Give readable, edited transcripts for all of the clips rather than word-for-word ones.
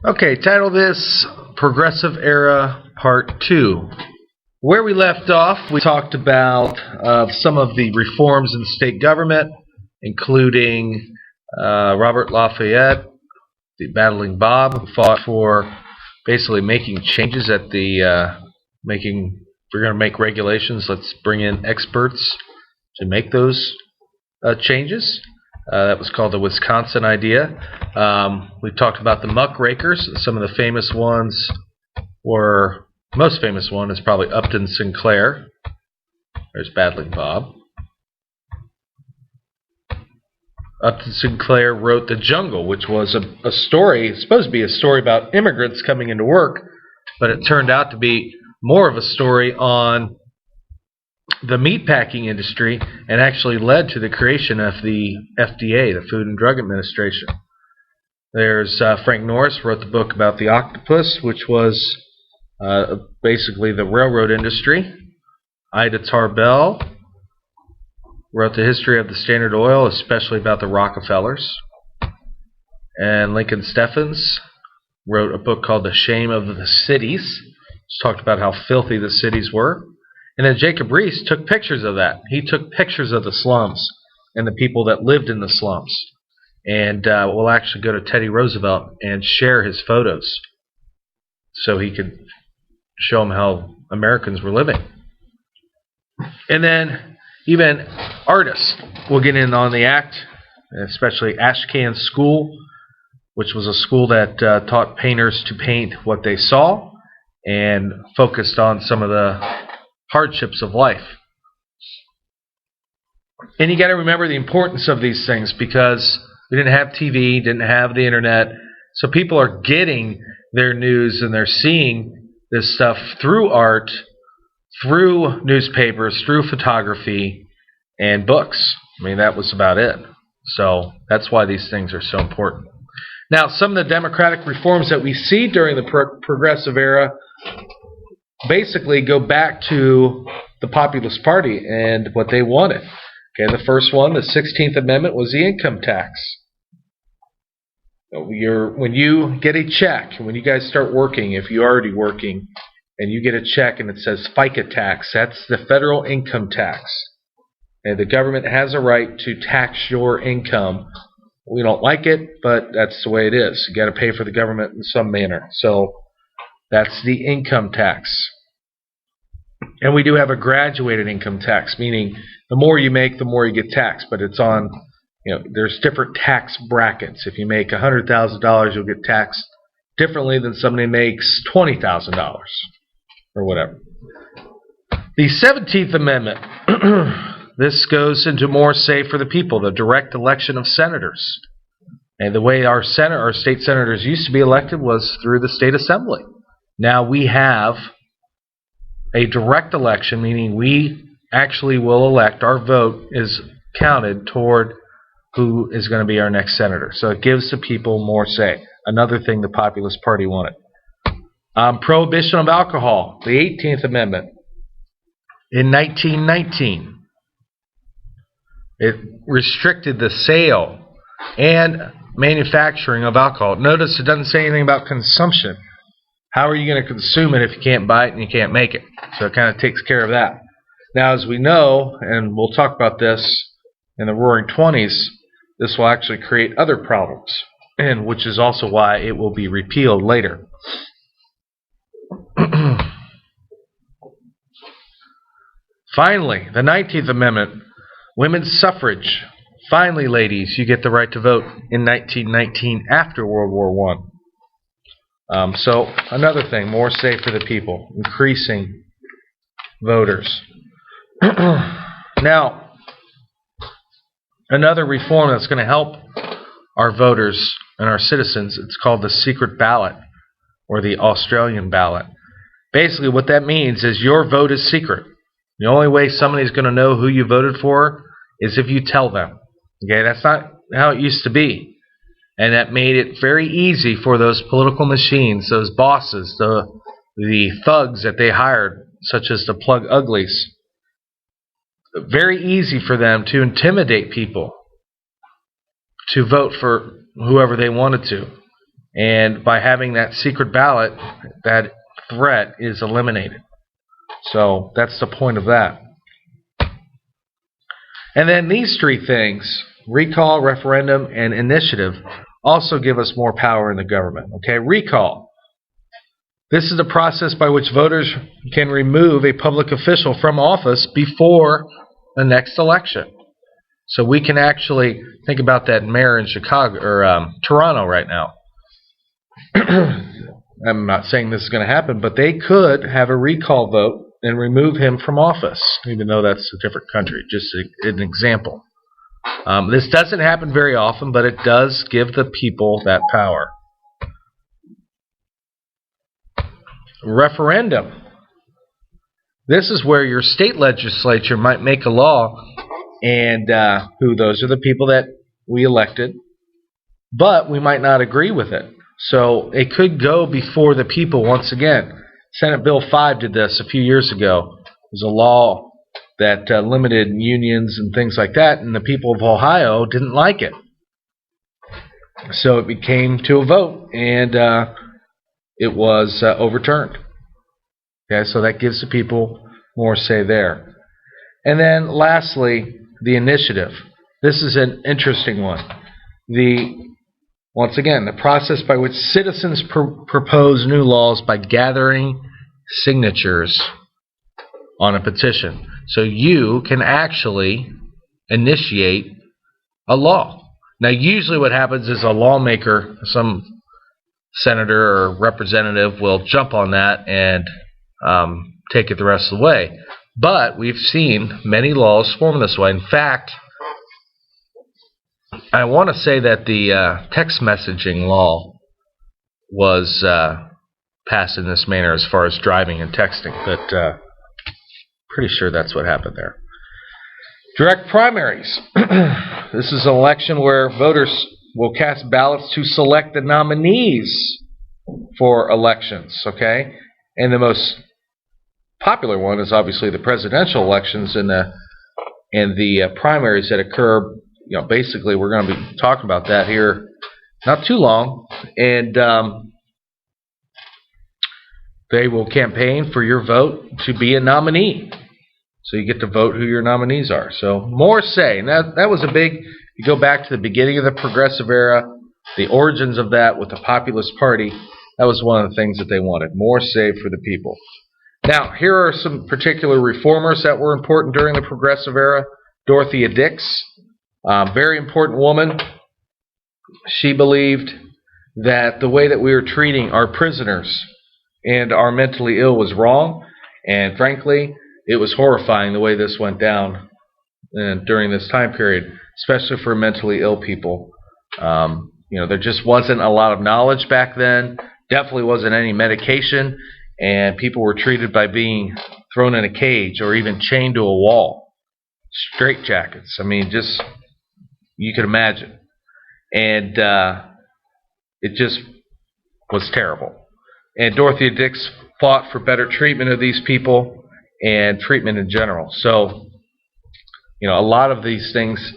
Okay, title this Progressive Era Part 2. Where we left off, we talked about some of the reforms in the state government, including Robert Lafayette, the Battling Bob, who fought for basically making changes at the if we're going to make regulations, let's bring in experts to make those changes. That was called the Wisconsin idea. We talked about the muckrakers. Some of the famous ones were, most famous one is probably Upton Sinclair. There's Battling Bob. Upton Sinclair wrote The Jungle, which was a story, supposed to be a story about immigrants coming into work, but it turned out to be more of a story on the meatpacking industry, and actually led to the creation of the FDA, the Food and Drug Administration. There's Frank Norris wrote the book about the octopus, which was basically the railroad industry. Ida Tarbell wrote the history of the Standard Oil, especially about the Rockefellers. And Lincoln Steffens wrote a book called The Shame of the Cities, which talked about how filthy the cities were. And then Jacob Riis took pictures of that. He took pictures of the slums and the people that lived in the slums. And we'll actually go to Teddy Roosevelt and share his photos so he could show them how Americans were living. And then even artists will get in on the act, especially Ashcan School, which was a school that taught painters to paint what they saw and focused on some of the hardships of life. And you got to remember the importance of these things, because we didn't have TV, didn't have the internet, so people are getting their news and they're seeing this stuff through art, through newspapers, through photography, and books. I mean, that was about it. So that's why these things are so important. Now, some of the democratic reforms that we see during the Progressive Era basically go back to the Populist Party and what they wanted. Okay, the first one, the 16th Amendment, was the income tax. When you get a check, when you guys start working, if you're already working, and you get a check and it says FICA tax, that's the federal income tax. And the government has a right to tax your income. We don't like it, but that's the way it is. You got to pay for the government in some manner. So that's the income tax. And we do have a graduated income tax, meaning the more you make, the more you get taxed. But it's on, there's different tax brackets. If you make $100,000, you'll get taxed differently than somebody makes $20,000 or whatever. The 17th Amendment, this goes into more say for the people, the direct election of senators. And the way our state senators used to be elected was through the state assembly. Now we have a direct election, meaning we actually will elect, our vote is counted toward who is going to be our next senator. So it gives the people more say. Another thing the Populist Party wanted. Prohibition of alcohol, the 18th Amendment. In 1919, it restricted the sale and manufacturing of alcohol. Notice it doesn't say anything about consumption. How are you going to consume it if you can't buy it and you can't make it? So it kind of takes care of that. Now, as we know, and we'll talk about this in the Roaring Twenties, this will actually create other problems, and which is also why it will be repealed later. Finally, the 19th Amendment, women's suffrage. Finally, ladies, you get the right to vote in 1919 after World War I. So another thing, more say for the people, increasing voters. Now, another reform that's going to help our voters and our citizens, it's called the secret ballot, or the Australian ballot. Basically what that means is your vote is secret. The only way somebody's going to know who you voted for is if you tell them. Okay, that's not how it used to be. And that made it very easy for those political machines, those bosses, the thugs that they hired, such as the plug uglies. Very easy for them to intimidate people to vote for whoever they wanted to. And by having that secret ballot, that threat is eliminated. So that's the point of that. And then these three things, recall, referendum, and initiative, also give us more power in the government. Okay, recall. This is the process by which voters can remove a public official from office before the next election. So we can actually think about that mayor in Chicago or Toronto right now. I'm not saying this is going to happen, but they could have a recall vote and remove him from office, even though that's a different country. Just an example. This doesn't happen very often, but it does give the people that power. Referendum. This is where your state legislature might make a law, and those are the people that we elected, but we might not agree with it. So it could go before the people once again. Senate Bill 5 did this a few years ago. It was a law that limited unions and things like that, and the people of Ohio didn't like it. So it came to a vote, and it was overturned. Okay, so that gives the people more say there. And then lastly, the initiative. This is an interesting one. Once again, the process by which citizens propose new laws by gathering signatures on a petition. So you can actually initiate a law. Now, usually what happens is a lawmaker, some senator or representative, will jump on that and take it the rest of the way. But we've seen many laws form this way. In fact, I want to say that the text messaging law was passed in this manner as far as driving and texting, but pretty sure that's what happened there. Direct primaries. This is an election where voters will cast ballots to select the nominees for elections, okay? And the most popular one is obviously the presidential elections and the primaries that occur. Basically, we're going to be talking about that here not too long, and they will campaign for your vote to be a nominee. So you get to vote who your nominees are. So more say, and that was a big. You go back to the beginning of the Progressive era, the origins of that with the Populist Party. That was one of the things that they wanted, more say for the people. Now, here are some particular reformers that were important during the Progressive era. Dorothea Dix. Very important woman. She believed that the way that we were treating our prisoners and our mentally ill was wrong, and frankly, it was horrifying the way this went down during this time period, especially for mentally ill people. There just wasn't a lot of knowledge back then. Definitely wasn't any medication, and people were treated by being thrown in a cage or even chained to a wall. Straitjackets. I mean, just you could imagine. And it just was terrible. And Dorothea Dix fought for better treatment of these people and treatment in general. So, a lot of these things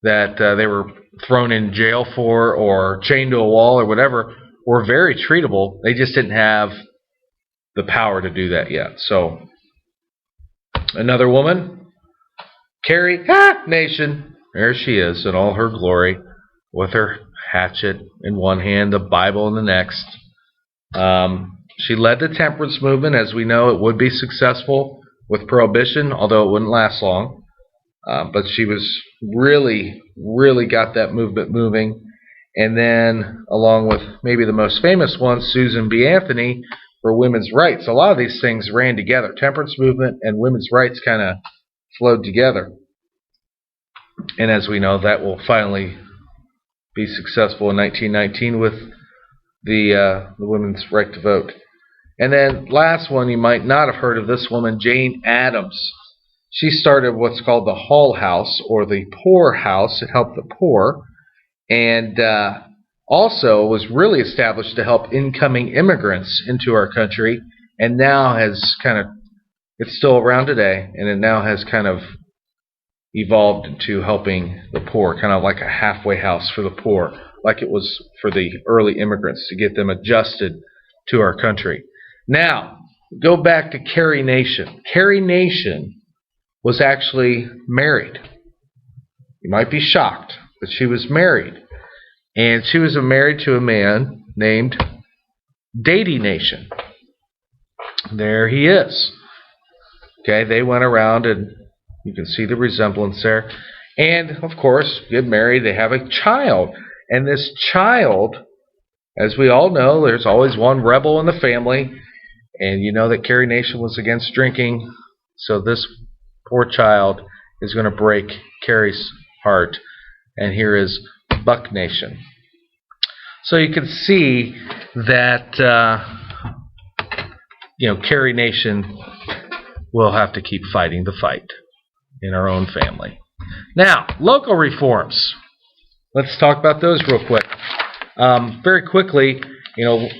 that they were thrown in jail for or chained to a wall or whatever were very treatable. They just didn't have the power to do that yet. So, another woman, Carrie Nation. There she is in all her glory with her hatchet in one hand, the Bible in the next. She led the temperance movement. As we know, it would be successful with prohibition, although it wouldn't last long. But she was really got that movement moving. And then, along with maybe the most famous one, Susan B. Anthony, for women's rights. A lot of these things ran together. Temperance movement and women's rights kind of flowed together. And as we know, that will finally be successful in 1919 with the women's right to vote. And then last one, you might not have heard of this woman, Jane Addams. She started what's called the Hull House, or the Poor House. It helped the poor. And also was really established to help incoming immigrants into our country. And now has it's still around today, and it now has kind of evolved into helping the poor, kind of like a halfway house for the poor. like it was for the early immigrants, to get them adjusted to our country. Now, go back to Carrie Nation. Carrie Nation was actually married. You might be shocked, but she was married. And she was married to a man named Dady Nation. There he is. Okay, they went around, and you can see the resemblance there. And, of course, get married, they have a child. And this child, as we all know, there's always one rebel in the family. And you know that Carrie Nation was against drinking. So this poor child is going to break Carrie's heart. And here is Buck Nation. So you can see that, Carrie Nation will have to keep fighting the fight in our own family. Now, local reforms. Let's talk about those real quick. Very quickly,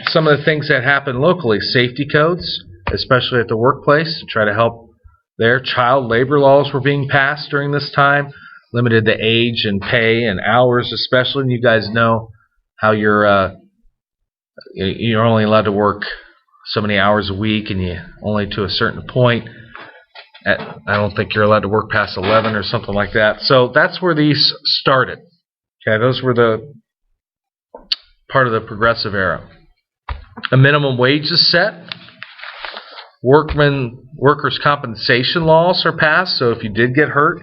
some of the things that happen locally. Safety codes, especially at the workplace, to try to help there. Child labor laws were being passed during this time, limited the age and pay and hours especially. And you guys know how you're only allowed to work so many hours a week, and you only to a certain point. I don't think you're allowed to work past 11 or something like that. So that's where these started. Okay, those were the part of the progressive era. A minimum wage is set. Workers' compensation laws are passed. So if you did get hurt,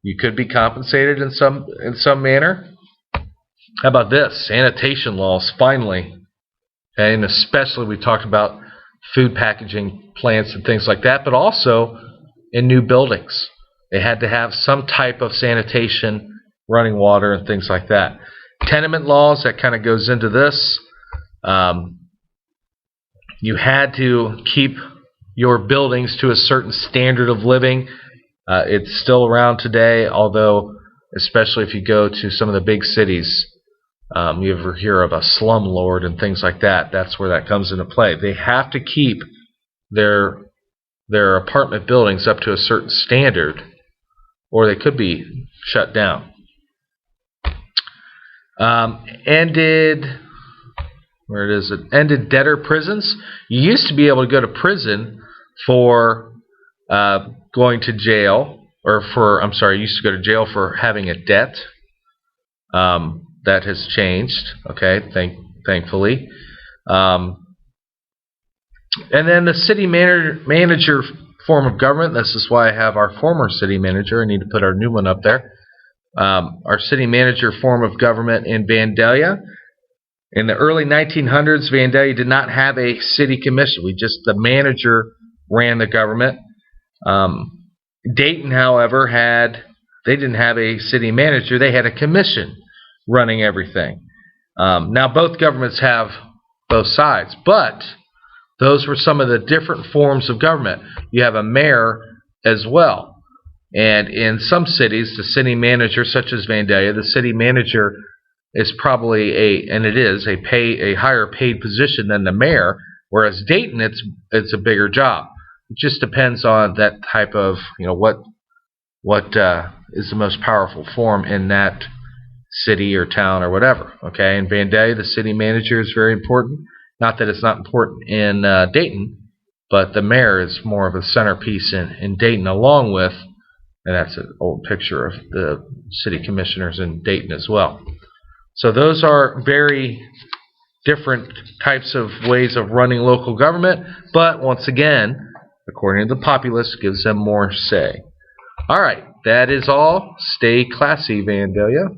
you could be compensated in some manner. How about this? Sanitation laws, finally. Okay, and especially we talked about food packaging plants and things like that, but also in new buildings. They had to have some type of sanitation, running water, and things like that. Tenement laws, that kind of goes into this. You had to keep your buildings to a certain standard of living. It's still around today, although especially if you go to some of the big cities, you ever hear of a slumlord and things like that. That's where that comes into play. They have to keep their apartment buildings up to a certain standard, or they could be shut down. Ended debtor prisons. You used to be able to go to prison for going to jail, you used to go to jail for having a debt. That has changed, okay, thankfully. And then the city manager form of government. This is why I have our former city manager. I need to put our new one up there. Our city manager form of government in Vandalia. In the early 1900s, Vandalia did not have a city commission. The manager ran the government. Dayton, however, they didn't have a city manager. They had a commission running everything. Now, both governments have both sides, but those were some of the different forms of government. You have a mayor as well. And in some cities, the city manager, such as Vandalia, the city manager is probably a higher paid position than the mayor, whereas Dayton, it's a bigger job. It just depends on that type of, what is the most powerful form in that city or town or whatever. Okay, in Vandalia, the city manager is very important. Not that it's not important in Dayton, but the mayor is more of a centerpiece in Dayton, along with, and that's an old picture of the city commissioners in Dayton as well. So those are very different types of ways of running local government, but once again, according to the populace, gives them more say. All right, that is all. Stay classy, Vandalia.